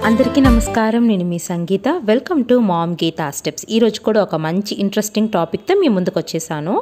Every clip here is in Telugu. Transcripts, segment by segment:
అందరికీ నమస్కారం. నేను మీ Sangeetha. Welcome to mom Geetha steps. ఈరోజు కూడా ఒక మంచి ఇంట్రెస్టింగ్ టాపిక్తో మీ ముందుకు వచ్చేసాను.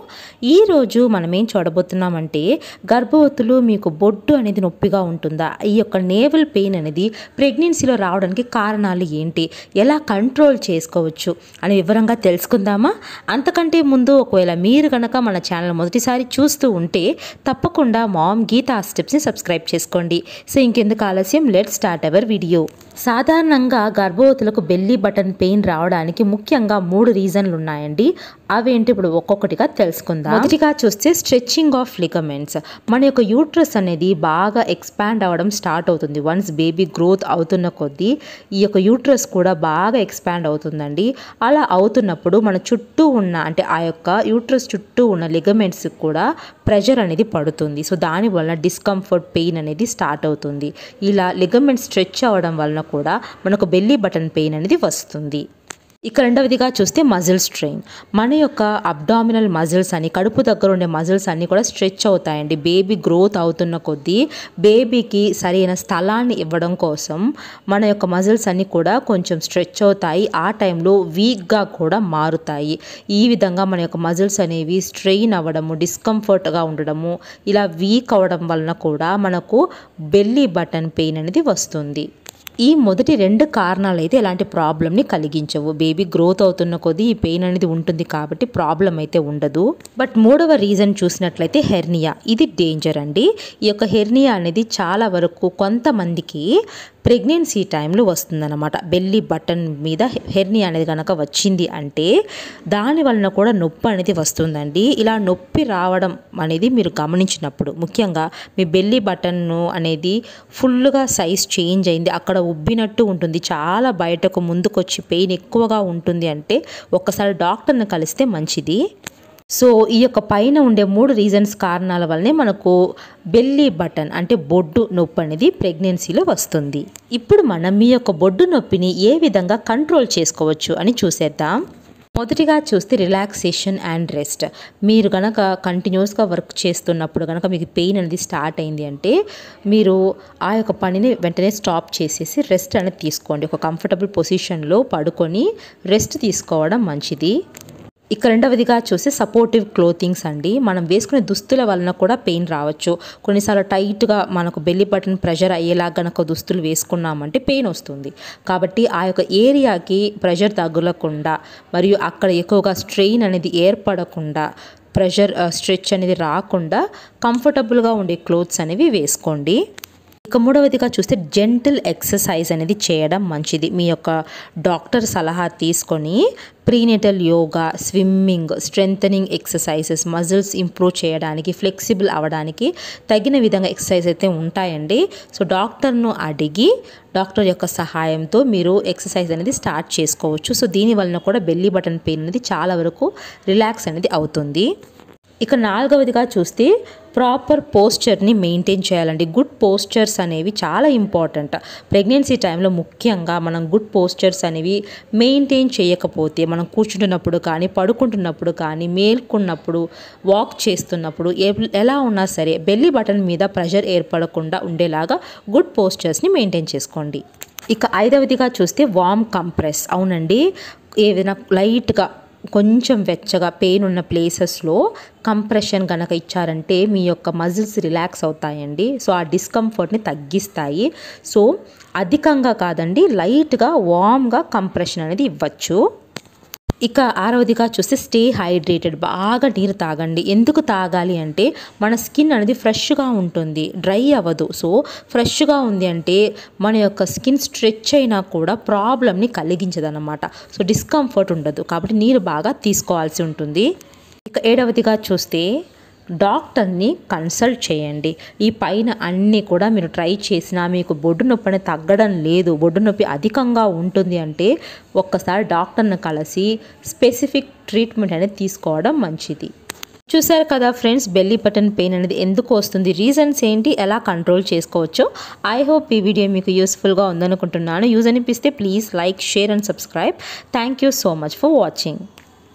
ఈరోజు మనం ఏం చూడబోతున్నామంటే, గర్భవతులు మీకు బొడ్డు అనేది నొప్పిగా ఉంటుందా, ఈ యొక్క నేవల్ పెయిన్ అనేది ప్రెగ్నెన్సీలో రావడానికి కారణాలు ఏంటి, ఎలా కంట్రోల్ చేసుకోవచ్చు అని వివరంగా తెలుసుకుందామా? అంతకంటే ముందు ఒకవేళ మీరు కనుక మన ఛానల్ మొదటిసారి చూస్తూ ఉంటే తప్పకుండా మామ్ గీతా స్టెప్స్ని సబ్స్క్రైబ్ చేసుకోండి. సో ఇంకెందుకు ఆలస్యం, లెట్స్ స్టార్ట్ అవర్ వీడియో. సాధారణంగా గర్భవతులకు బెల్లీ బటన్ పెయిన్ రావడానికి ముఖ్యంగా 3 రీజన్లు ఉన్నాయండి. అవేంటి ఇప్పుడు ఒక్కొక్కటిగా తెలుసుకుందాం. మొదటిగా చూస్తే స్ట్రెచ్చింగ్ ఆఫ్ లిగమెంట్స్. మన యొక్క యూట్రస్ అనేది బాగా ఎక్స్పాండ్ అవ్వడం స్టార్ట్ అవుతుంది. వన్స్ బేబీ గ్రోత్ అవుతున్న కొద్దీ ఈ యొక్క యూట్రస్ కూడా బాగా ఎక్స్పాండ్ అవుతుందండి. అలా అవుతున్నప్పుడు మన చుట్టూ ఉన్న అంటే ఆ యొక్క యూట్రస్ చుట్టూ ఉన్న లిగమెంట్స్ కూడా ప్రెషర్ అనేది పడుతుంది. సో దానివల్ల డిస్కంఫర్ట్ పెయిన్ అనేది స్టార్ట్ అవుతుంది. ఇలా లిగమెంట్ స్ట్రెచ్ అవ్వడం వలన కూడా మనకు బెల్లీ బటన్ పెయిన్ అనేది వస్తుంది. ఇక రెండవదిగా చూస్తే మజిల్ స్ట్రెయిన్. మన యొక్క అబ్డామినల్ మజిల్స్ అని, కడుపు దగ్గర ఉండే మజిల్స్ అన్నీ కూడా స్ట్రెచ్ అవుతాయండి. బేబీ గ్రోత్ అవుతున్న కొద్దీ బేబీకి సరైన స్థలాన్ని ఇవ్వడం కోసం మన యొక్క మజిల్స్ అన్నీ కూడా కొంచెం స్ట్రెచ్ అవుతాయి. ఆ టైంలో వీక్గా కూడా మారుతాయి. ఈ విధంగా మన యొక్క మజిల్స్ అనేవి స్ట్రెయిన్ అవ్వడము, డిస్కంఫర్ట్గా ఉండడము, ఇలా వీక్ అవ్వడం వలన కూడా మనకు బెల్లీ బటన్ పెయిన్ అనేది వస్తుంది. ఈ మొదటి 2 కారణాలు అయితే ఎలాంటి ప్రాబ్లమ్ని కలిగించవు. బేబీ గ్రోత్ అవుతున్న కొద్దీ ఈ పెయిన్ అనేది ఉంటుంది కాబట్టి ప్రాబ్లం అయితే ఉండదు. బట్ 3వ రీజన్ చూసినట్లయితే హెర్నియా. ఇది డేంజర్ అండి. ఈ యొక్క హెర్నియా అనేది చాలా వరకు కొంతమందికి ప్రెగ్నెన్సీ టైంలో వస్తుందన్నమాట. బెల్లీ బటన్ మీద హెర్నియా అనేది కనుక వచ్చింది అంటే దాని వలన కూడా నొప్పి అనేది వస్తుందండి. ఇలా నొప్పి రావడం అనేది మీరు గమనించినప్పుడు, ముఖ్యంగా మీ బెల్లీ బటన్ అనేది ఫుల్గా సైజ్ చేంజ్ అయింది, అక్కడ ఉబ్బినట్టు ఉంటుంది, చాలా బయటకు ముందుకొచ్చి పెయిన్ ఎక్కువగా ఉంటుంది అంటే ఒక్కసారి డాక్టర్ని కలిస్తే మంచిది. సో ఈ యొక్క పైన ఉండే 3 రీజన్స్ కారణాల వల్లనే మనకు బెల్లీ బటన్ అంటే బొడ్డు నొప్పి అనేది ప్రెగ్నెన్సీలో వస్తుంది. ఇప్పుడు మనం మీ యొక్క బొడ్డు నొప్పిని ఏ విధంగా కంట్రోల్ చేసుకోవచ్చు అని చూసేద్దాం. మొదటిగా చూస్తే రిలాక్సేషన్ అండ్ రెస్ట్. మీరు కనుక కంటిన్యూస్గా వర్క్ చేస్తున్నప్పుడు కనుక మీకు పెయిన్ అనేది స్టార్ట్ అయింది అంటే మీరు ఆ యొక్క పనిని వెంటనే స్టాప్ చేసేసి రెస్ట్ అనేది తీసుకోండి. ఒక కంఫర్టబుల్ పొజిషన్లో పడుకొని రెస్ట్ తీసుకోవడం మంచిది. ఇక రెండవదిగా చూస్తే సపోర్టివ్ క్లోతింగ్స్ అండి. మనం వేసుకునే దుస్తుల వలన కూడా పెయిన్ రావచ్చు. కొన్నిసార్లు టైట్గా మనకు బెల్లీ బటన్ ప్రెషర్ అయ్యేలా కనుక దుస్తులు వేసుకున్నామంటే పెయిన్ వస్తుంది. కాబట్టి ఆ యొక్క ఏరియాకి ప్రెషర్ తగులకుండా మరియు అక్కడ ఎక్కువగా స్ట్రెయిన్ అనేది ఏర్పడకుండా, ప్రెషర్ స్ట్రెచ్ అనేది రాకుండా కంఫర్టబుల్గా ఉండే క్లోత్స్ అనేవి వేసుకోండి. ఇక 3వదిగా చూస్తే జెంటిల్ ఎక్సర్సైజ్ అనేది చేయడం మంచిది. మీ యొక్క డాక్టర్ సలహా తీసుకొని prenatal yoga, swimming, strengthening exercises, muscles improve చేయడానికి, ఫ్లెక్సిబుల్ అవ్వడానికి తగిన విధంగా ఎక్సర్సైజ్ అయితే ఉంటాయండి. సో డాక్టర్ను అడిగి డాక్టర్ యొక్క సహాయంతో మీరు ఎక్సర్సైజ్ అనేది స్టార్ట్ చేసుకోవచ్చు. సో దీని వలన కూడా బెల్లీ బటన్ పెయిన్ అనేది చాలా వరకు రిలాక్స్ అనేది అవుతుంది. ఇక 4వదిగా చూస్తే ప్రాపర్ పోస్చర్ని మెయింటైన్ చేయాలండి. గుడ్ పోస్చర్స్ అనేవి చాలా ఇంపార్టెంట్. ప్రెగ్నెన్సీ టైంలో ముఖ్యంగా మనం గుడ్ పోస్చర్స్ అనేవి మెయింటైన్ చేయకపోతే, మనం కూర్చుంటున్నప్పుడు కానీ, పడుకుంటున్నప్పుడు కానీ, మేల్కున్నప్పుడు, వాక్ చేస్తున్నప్పుడు ఎలా ఉన్నా సరే బెల్లీ బటన్ మీద ప్రెషర్ ఏర్పడకుండా ఉండేలాగా గుడ్ పోస్చర్స్ని మెయింటైన్ చేసుకోండి. ఇక 5వదిగా చూస్తే వార్మ్ కంప్రెస్. అవునండి, ఏదైనా లైట్గా కొంచెం వెచ్చగా పెయిన్ ఉన్న ప్లేసెస్లో కంప్రెషన్ కనుక ఇచ్చారంటే మీ యొక్క మజిల్స్ రిలాక్స్ అవుతాయండి. సో ఆ డిస్కంఫర్ట్ని తగ్గిస్తాయి. సో అధికంగా కాదండి, లైట్గా వార్మ్గా కంప్రెషన్ అనేది ఇవ్వచ్చు. ఇక 6వదిగా చూస్తే స్టే హైడ్రేటెడ్. బాగా నీరు తాగండి. ఎందుకు తాగాలి అంటే మన స్కిన్ అనేది ఫ్రెష్గా ఉంటుంది, డ్రై అవ్వదు. సో ఫ్రెష్గా ఉంది అంటే మన యొక్క స్కిన్ స్ట్రెచ్ అయినా కూడా ప్రాబ్లమ్ని కలిగించదన్నమాట. సో డిస్కంఫర్ట్ ఉండదు. కాబట్టి నీరు బాగా తీసుకోవాల్సి ఉంటుంది. ఇక 7వదిగా చూస్తే డాక్టర్ని కన్సల్ట్ చేయండి. ఈ పైన అన్నీ కూడా మీరు ట్రై చేసినా మీకు బొడ్డు నొప్పి అనేది తగ్గడం లేదు, బొడ్డు నొప్పి అధికంగా ఉంటుంది అంటే ఒక్కసారి డాక్టర్ని కలిసి స్పెసిఫిక్ ట్రీట్మెంట్ అనేది తీసుకోవడం మంచిది. చూసారు కదా ఫ్రెండ్స్, బెల్లీ బటన్ పెయిన్ అనేది ఎందుకు వస్తుంది, రీజన్స్ ఏంటి, ఎలా కంట్రోల్ చేసుకోవచ్చో. ఐ హోప్ ఈ వీడియో మీకు యూస్ఫుల్గా ఉందనుకుంటున్నాను. యూజ్ అనిపిస్తే please like, share and subscribe. Thank you so much for watching.